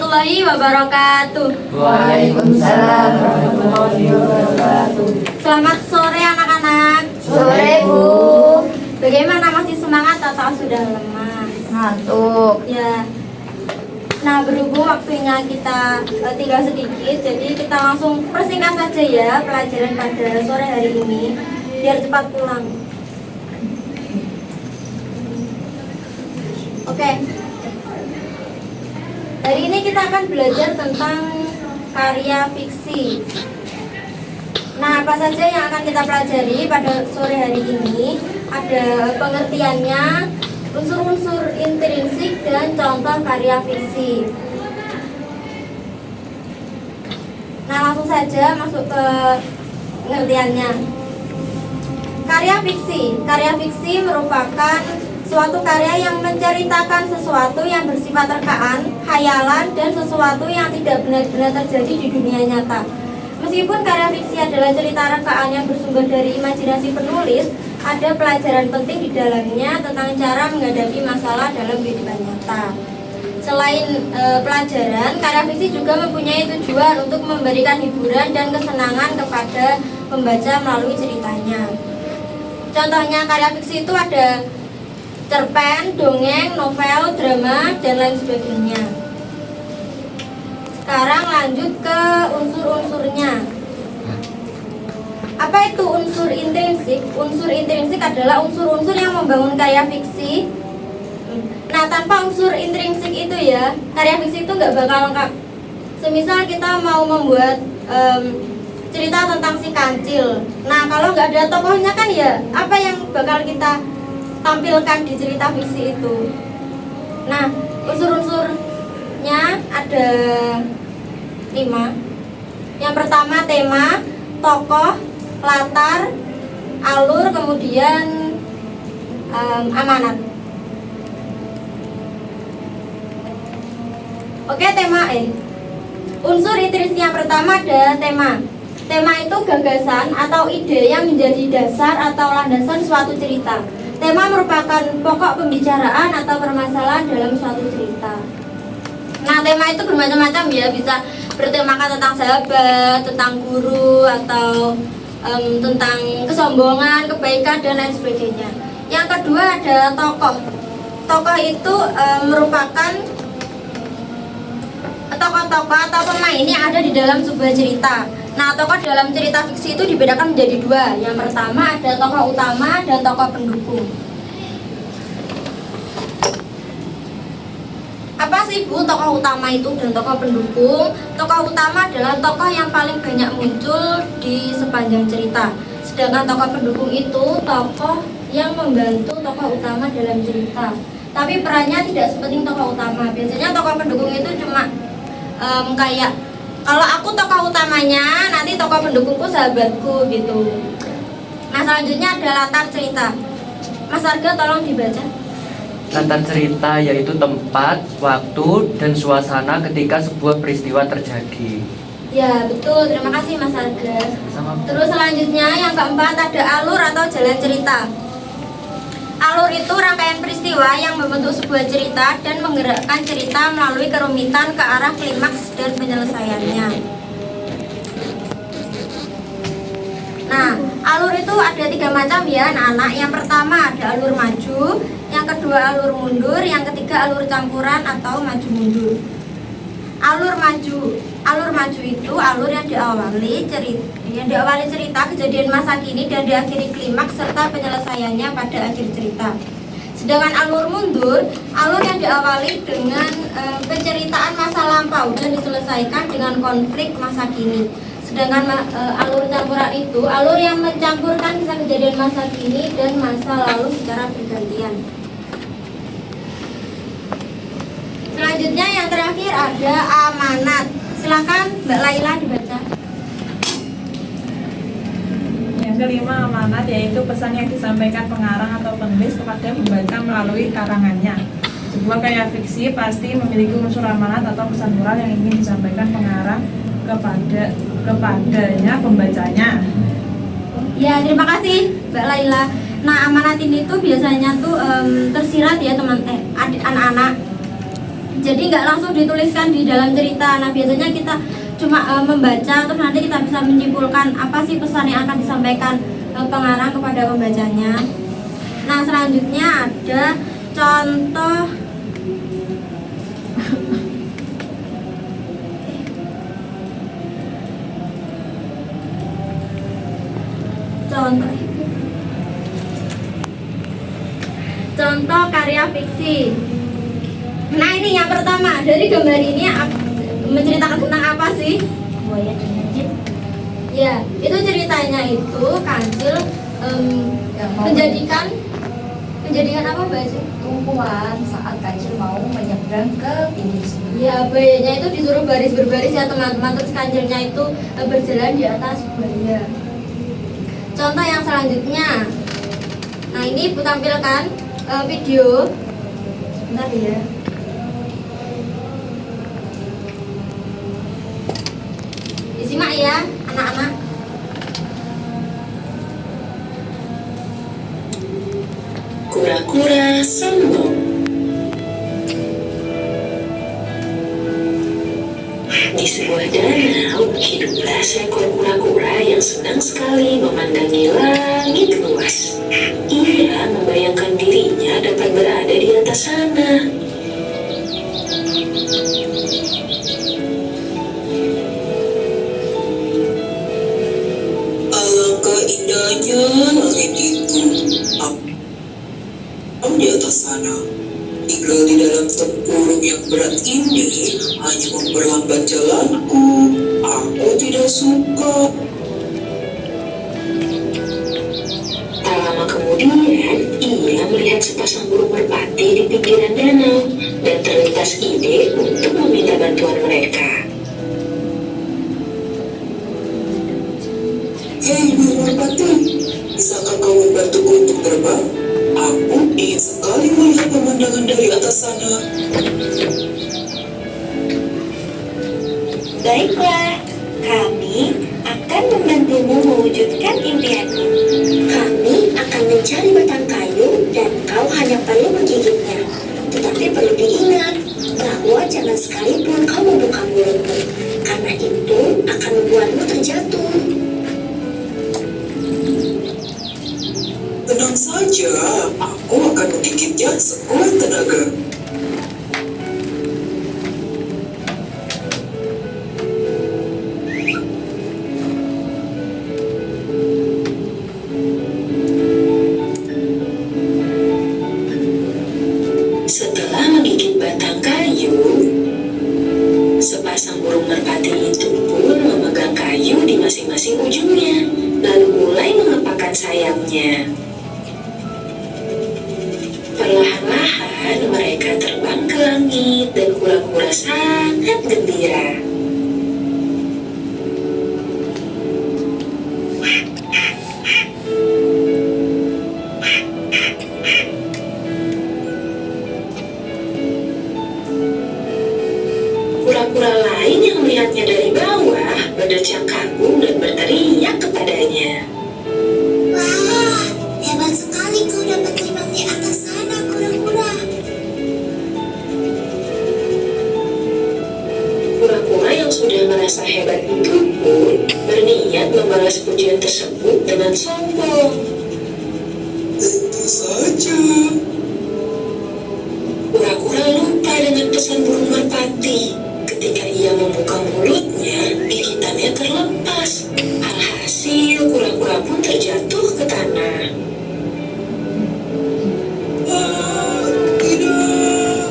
warahmatullahi wabarakatuh. Waalaikumsalam warahmatullahi wabarakatuh. Selamat sore anak-anak. Sore Bu. Bagaimana, masih semangat atau sudah lemas? Ngantuk. Ya. Nah, berhubung waktunya kita tinggal sedikit, jadi kita langsung persingkat saja ya pelajaran pada sore hari ini biar cepat pulang. Oke. Hari ini kita akan belajar tentang karya fiksi. Nah, apa saja yang akan kita pelajari pada sore hari ini? Ada pengertiannya, unsur-unsur intrinsik, dan contoh karya fiksi. Nah, langsung saja masuk ke pengertiannya. Karya fiksi merupakan suatu karya yang menceritakan sesuatu yang bersifat rekaan, khayalan, dan sesuatu yang tidak benar-benar terjadi di dunia nyata. Meskipun karya fiksi adalah cerita rekaan yang bersumber dari imajinasi penulis, ada pelajaran penting di dalamnya tentang cara menghadapi masalah dalam kehidupan nyata. Selain pelajaran, karya fiksi juga mempunyai tujuan untuk memberikan hiburan dan kesenangan kepada pembaca melalui ceritanya. Contohnya karya fiksi itu ada cerpen, dongeng, novel, drama, dan lain sebagainya. Sekarang lanjut ke unsur-unsurnya. Apa itu unsur intrinsik? Unsur intrinsik adalah unsur-unsur yang membangun karya fiksi. Nah, tanpa unsur intrinsik itu ya, karya fiksi itu nggak bakal lengkap. Semisal kita mau membuat cerita tentang si kancil. Nah, kalau nggak ada tokohnya kan ya, apa yang bakal kita tampilkan di cerita fiksi itu? Nah, unsur-unsurnya ada 5. Yang pertama tema, tokoh, latar, alur, kemudian amanat. Oke, tema unsur intrinsik yang pertama ada tema. Tema itu gagasan atau ide yang menjadi dasar atau landasan suatu cerita. Tema merupakan pokok pembicaraan atau permasalahan dalam suatu cerita. Nah, tema itu bermacam-macam ya, bisa bertemakan tentang sahabat, tentang guru, atau tentang kesombongan, kebaikan, dan lain sebagainya. Yang kedua ada tokoh. Tokoh itu merupakan tokoh-tokoh atau pemain yang ada di dalam sebuah cerita. Nah, tokoh dalam cerita fiksi itu dibedakan menjadi 2. Yang pertama ada tokoh utama dan tokoh pendukung. Apa sih Bu tokoh utama itu dan tokoh pendukung? Tokoh utama adalah tokoh yang paling banyak muncul di sepanjang cerita. Sedangkan tokoh pendukung itu tokoh yang membantu tokoh utama dalam cerita. Tapi perannya tidak sepenting tokoh utama. Biasanya tokoh pendukung itu cuma kayak kalau aku tokoh utamanya, nanti tokoh pendukungku sahabatku gitu. Nah, selanjutnya ada latar cerita. Mas Arga tolong dibaca. Latar cerita yaitu tempat, waktu, dan suasana ketika sebuah peristiwa terjadi. Ya, betul. Terima kasih Mas Arga. Terus selanjutnya yang keempat ada alur atau jalan cerita. Alur itu rangkaian peristiwa yang membentuk sebuah cerita dan menggerakkan cerita melalui kerumitan ke arah klimaks dan penyelesaiannya. Nah, alur itu ada 3 macam ya anak-anak. Yang pertama ada alur maju, yang kedua alur mundur, yang ketiga alur campuran atau maju mundur. Alur maju itu alur yang diawali cerita kejadian masa kini dan diakhiri klimaks serta penyelesaiannya pada akhir cerita. Sedangkan alur mundur, alur yang diawali dengan penceritaan masa lampau dan diselesaikan dengan konflik masa kini. Sedangkan alur campuran itu alur yang mencampurkan kisah kejadian masa kini dan masa lalu secara bergantian. Selanjutnya yang terakhir ada amanat. Silakan Mbak Laila dibaca. Yang kelima, amanat yaitu pesan yang disampaikan pengarang atau penulis kepada pembaca melalui karangannya. Sebuah karya fiksi pasti memiliki unsur amanat atau pesan moral yang ingin disampaikan pengarang kepadanya pembacanya. Ya, terima kasih Mbak Laila. Nah, amanat ini tuh biasanya tuh tersirat ya anak-anak. Jadi nggak langsung dituliskan di dalam cerita. Nah biasanya kita cuma membaca, terus nanti kita bisa menyimpulkan apa sih pesan yang akan disampaikan pengarang kepada pembacanya. Nah selanjutnya ada contoh contoh karya fiksi. Nah ini yang pertama, dari gambar ini menceritakan tentang apa sih? Buaya dan jin. Ya, itu ceritanya itu Kancil menjadikan apa Mbak Aci? Tumpuan saat Kancil mau menyeberang ke pinggir sungai. Ya, buayanya itu disuruh baris berbaris ya teman-teman, terus kancilnya itu berjalan di atas buaya. Contoh yang selanjutnya, nah ini Ibu tampilkan video. Bentar ya. Disimak ya anak-anak. Kura-kura sombong. Di sebuah danau hiduplah seekor kura-kura yang senang sekali memandangi langit luas. Ia membayangkan dirinya dapat berada di atas sana. Alangkah indahnya langit itu. Aku di atas sana. Tinggal di dalam tempurung yang berat ini hanya memperlambat jalanku. Aku tidak suka. Tak lama kemudian, ia melihat sepasang burung merpati di pinggiran danau dan terlintas ide untuk meminta bantuan mereka. Hei burung merpati, bisakah kau membantuku untuk terbang? Aku ingin sekali melihat pemandangan dari atas sana. Baiklah, kami akan membantumu mewujudkan impianmu. Kami akan mencari batang kayu dan kau hanya perlu menggigitnya. Tetapi perlu diingat bahwa jangan sekalipun kau membuka mulutmu, karena itu akan membuatmu terjatuh. Tenang saja, aku akan menggigitnya sekuat tenaga. Setelah menggigit batang kayu, sepasang burung merpati itu pun memegang kayu di masing-masing ujungnya, lalu mulai mengepakkan sayapnya. Perlahan-lahan mereka terbang ke langit dan kura-kura sangat gembira. Kura-kura lain yang melihatnya dari bawah berdecak kagum dan berteriak kepadanya. Wah, hebat sekali kau dapat terbang di atas sana, kura-kura. Kura-kura yang sudah merasa hebat itu pun berniat membalas pujian tersebut dengan sombong. Tentu saja. Kura-kura lupa dengan pesan burung merpati. Ketika ia membuka mulutnya, gigitannya terlepas. Alhasil, kura-kura pun terjatuh ke tanah. Tidak.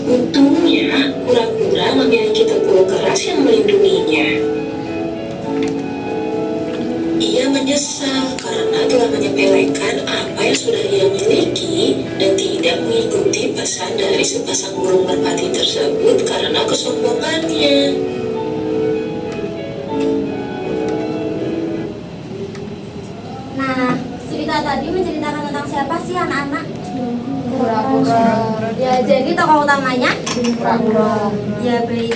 Untungnya, kura-kura memiliki tempurung keras yang melindunginya. Ia menyesal karena telah menyepelekan apa yang sudah ia miliki dan tidak mengikuti pesan dari sepasang burung merpati tersebut karena kesombongannya. Nah, cerita tadi menceritakan tentang siapa sih anak-anak? Kura-kura. Ya, jadi tokoh utamanya Kura-kura. ya baik.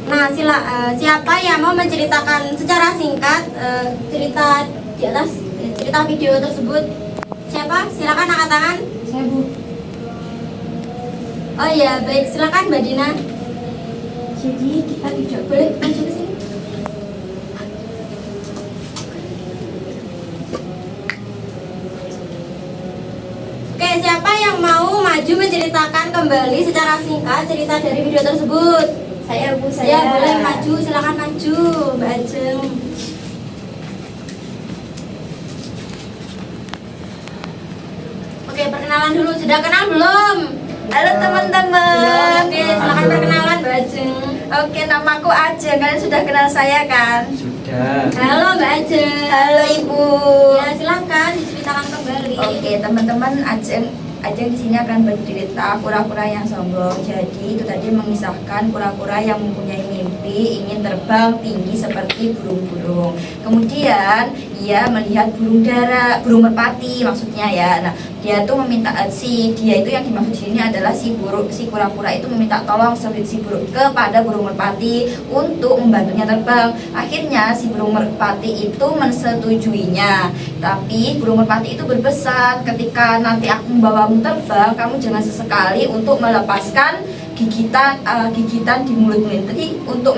Nah, siapa yang mau menceritakan secara singkat cerita di atas? cerita video tersebut? Siapa? Silakan angkat tangan. Saya Bu. Oh iya, baik, silakan Mbak Dina. Jadi kita tidak boleh maju ke sini. Oke, siapa yang mau maju menceritakan kembali secara singkat cerita dari video tersebut? Saya Bu, Ya, boleh maju, silakan maju, Mbak Ajeng. Oke, perkenalan dulu. Sudah kenal belum? Halo teman-teman. Oke, silakan perkenalan Mbak Ajeng. Oke, namaku Ajeng. Kalian sudah kenal saya kan? Sudah. Halo Mbak Ajeng. Halo Ibu. Ya, silakan diceritakan kembali. Oke, teman-teman, Ajeng di sini akan bercerita kura-kura yang sombong. Jadi itu tadi mengisahkan kura-kura yang mempunyai mimpi ingin terbang tinggi seperti burung-burung. Kemudian ia melihat burung merpati maksudnya ya. Nah, dia tuh meminta dia itu yang dimaksud di sini adalah si kura-kura itu meminta tolong si burung kepada burung merpati untuk membantunya terbang. Akhirnya si burung merpati itu mensetujuinya. Tapi burung merpati itu berpesan, ketika nanti aku membawamu terbang, kamu jangan sesekali untuk melepaskan gigitan di mulutmu. Jadi untuk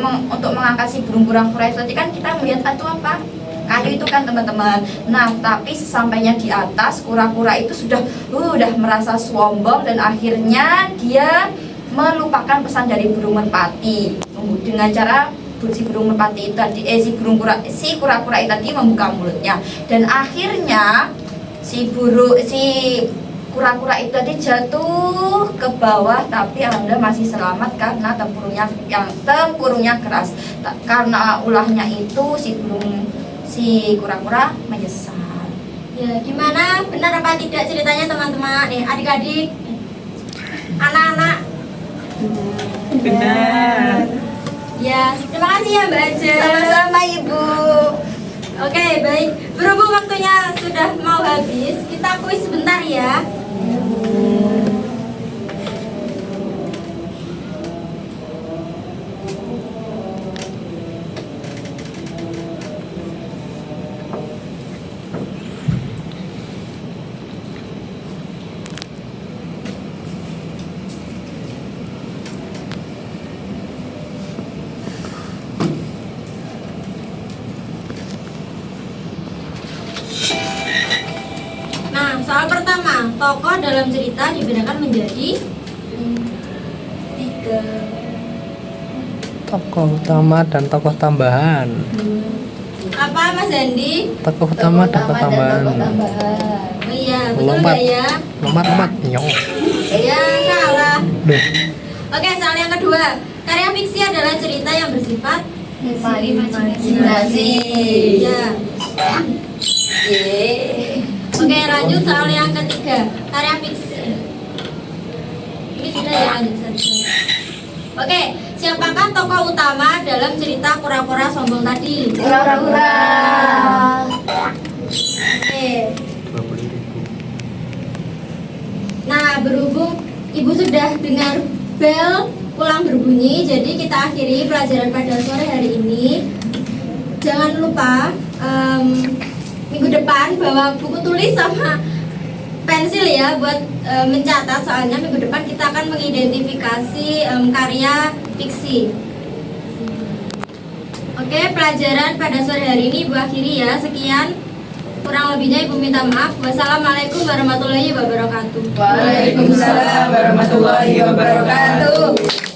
mengangkat si burung kura-kura itu tadi kan kita melihat itu apa? Kayu itu kan teman-teman. Nah, tapi sesampainya di atas, kura-kura itu sudah merasa sombong dan akhirnya dia melupakan pesan dari burung merpati dengan cara si burung merpati itu tadi si kura-kura itu tadi membuka mulutnya, dan akhirnya si kura-kura itu tadi jatuh ke bawah, tapi alhamdulillah masih selamat karena tempurungnya keras. Karena ulahnya itu si kura-kura menyesal. Ya, gimana? Benar apa tidak ceritanya teman-teman? Adik-adik, anak-anak. Benar. Ya, terima kasih ya Mbak Ajeng. Sama-sama Ibu. Oke, baik. Berhubung waktunya sudah mau habis, kita kuis sebentar ya. Nah, soal pertama, tokoh dalam cerita dibedakan menjadi 3. Tokoh utama dan tokoh tambahan. apa, Mas Andi? Tokoh utama dan tokoh tambahan. Oh iya, betul Lompat. nggak ya? Lompat. Nyong. Ya, salah. Duh. Oke, soal yang kedua, karya fiksi adalah cerita yang bersifat Imajinasi. ya. Oke, lanjut soal yang ketiga, karya fiksi. Ini sudah ya, lanjut saja. Oke, siapakah tokoh utama dalam cerita kura-kura sombong tadi? Kura-kura. Oke. 20.000. Nah, berhubung Ibu sudah dengar bel pulang berbunyi, jadi kita akhiri pelajaran pada sore hari ini. Jangan lupa minggu depan bawa buku tulis sama pensil ya buat mencatat, soalnya minggu depan kita akan mengidentifikasi karya fiksi. Oke, pelajaran pada sore hari ini Ibu akhiri ya. Sekian, kurang lebihnya Ibu minta maaf. Wassalamualaikum warahmatullahi wabarakatuh. Waalaikumsalam warahmatullahi wabarakatuh.